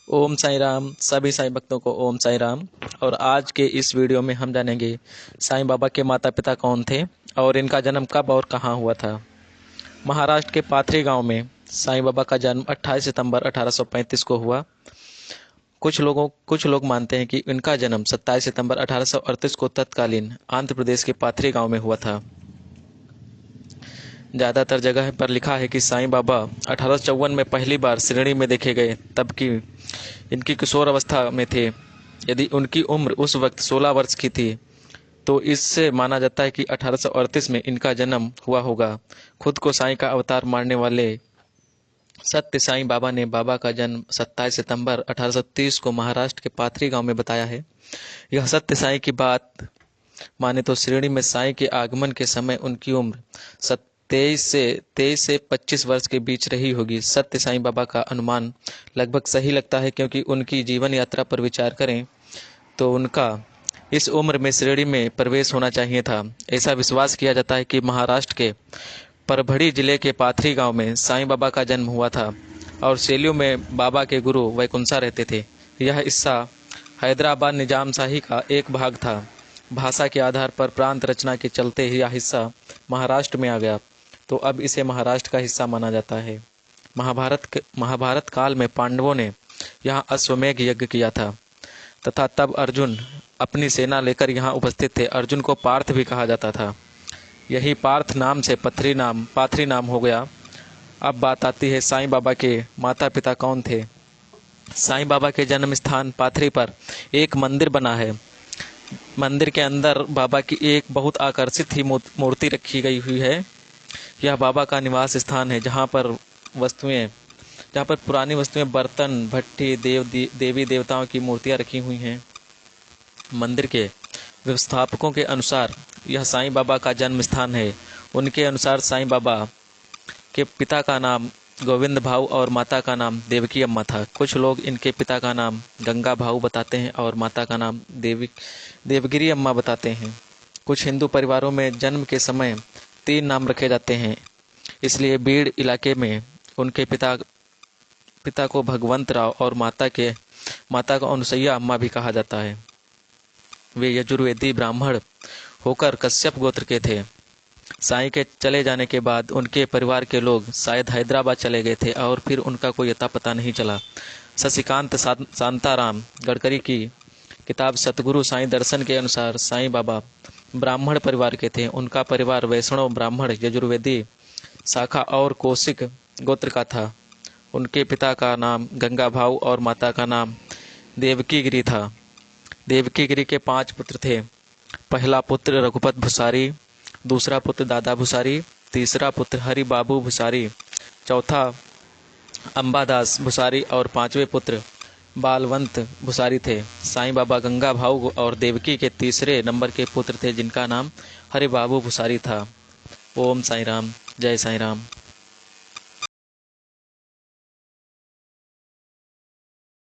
ओम साईं राम। सभी साईं भक्तों को ओम साईं राम। और आज के इस वीडियो में हम जानेंगे साईं बाबा के माता पिता कौन थे और इनका जन्म कब और कहाँ हुआ था। महाराष्ट्र के पाथरी गांव में साईं बाबा का जन्म 28 सितंबर 1835 को हुआ। कुछ लोग मानते हैं कि इनका जन्म 27 सितंबर 1838 को तत्कालीन आंध्र प्रदेश के पाथरी गांव में हुआ था। ज़्यादातर जगह पर लिखा है कि साईं बाबा 1854 में पहली बार श्रेणी में देखे गए, तब कि इनकी किशोर अवस्था में थे। यदि उनकी उम्र उस वक्त 16 वर्ष की थी तो इससे माना जाता है कि 1838 में इनका जन्म हुआ होगा। खुद को साईं का अवतार मानने वाले सत्य साईं बाबा ने बाबा का जन्म 27 सितंबर 1830 को महाराष्ट्र के पाथरी गांव में बताया है। यह सत्य साईं की बात माने तो श्रेणी में साईं के आगमन के समय उनकी उम्र 23 से 25 वर्ष के बीच रही होगी। सत्य साईं बाबा का अनुमान लगभग सही लगता है, क्योंकि उनकी जीवन यात्रा पर विचार करें तो उनका इस उम्र में श्रेणी में प्रवेश होना चाहिए था। ऐसा विश्वास किया जाता है कि महाराष्ट्र के परभणी जिले के पाथरी गांव में साईं बाबा का जन्म हुआ था और सेलियों में बाबा के गुरु वैकुंसा रहते थे। यह हिस्सा हैदराबाद निजामशाही का एक भाग था। भाषा के आधार पर प्रांत रचना के चलते यह हिस्सा महाराष्ट्र में आ गया, तो अब इसे महाराष्ट्र का हिस्सा माना जाता है। महाभारत काल में पांडवों ने यहाँ अश्वमेध यज्ञ किया था तथा तब अर्जुन अपनी सेना लेकर यहाँ उपस्थित थे। अर्जुन को पार्थ भी कहा जाता था। यही पार्थ नाम से पाथरी नाम हो गया। अब बात आती है साईं बाबा के माता पिता कौन थे। साईं बाबा के जन्म स्थान पाथरी पर एक मंदिर बना है। मंदिर के अंदर बाबा की एक बहुत आकर्षित ही मूर्ति रखी गई हुई है। यह बाबा का निवास स्थान है, जहाँ पर पुरानी वस्तुएं, बर्तन, भट्टी, देवी देवताओं की मूर्तियां रखी हुई हैं। मंदिर के व्यवस्थापकों के अनुसार यह साईं बाबा का जन्म स्थान है। उनके अनुसार साईं बाबा के पिता का नाम गोविंद भाऊ और माता का नाम देवकी अम्मा था। कुछ लोग इनके पिता का नाम गंगा भाऊ बताते हैं और माता का नाम देवगिरी अम्मा बताते हैं। कुछ हिंदू परिवारों में जन्म के समय 3 नाम रखे जाते हैं, इसलिए बीड़ इलाके में उनके पिता को भगवंत राव और माता को अनुसैया अम्मा भी कहा जाता है। वे यजुर्वेदी ब्राह्मण होकर कश्यप गोत्र के थे। साईं के चले जाने के बाद उनके परिवार के लोग शायद हैदराबाद चले गए थे और फिर उनका कोई अता पता नहीं चला। शशिकांत शांताराम गडकरी की किताब सतगुरु साईं दर्शन के अनुसार साईं बाबा ब्राह्मण परिवार के थे। उनका परिवार वैष्णव ब्राह्मण यजुर्वेदी शाखा और कौशिक गोत्र का था। उनके पिता का नाम गंगा भाऊ और माता का नाम देवकी गिरी था। देवकी गिरी के 5 पुत्र थे। पहला पुत्र रघुपत भुसारी, दूसरा पुत्र दादा भुसारी, तीसरा पुत्र हरि बाबू भुसारी, चौथा अंबादास भुसारी और 5वें पुत्र बालवंत भुसारी थे। साईं बाबा गंगा भाऊ और देवकी के तीसरे नंबर के पुत्र थे, जिनका नाम हरि बाबू भुसारी था। ओम साईं राम। जय साईं राम।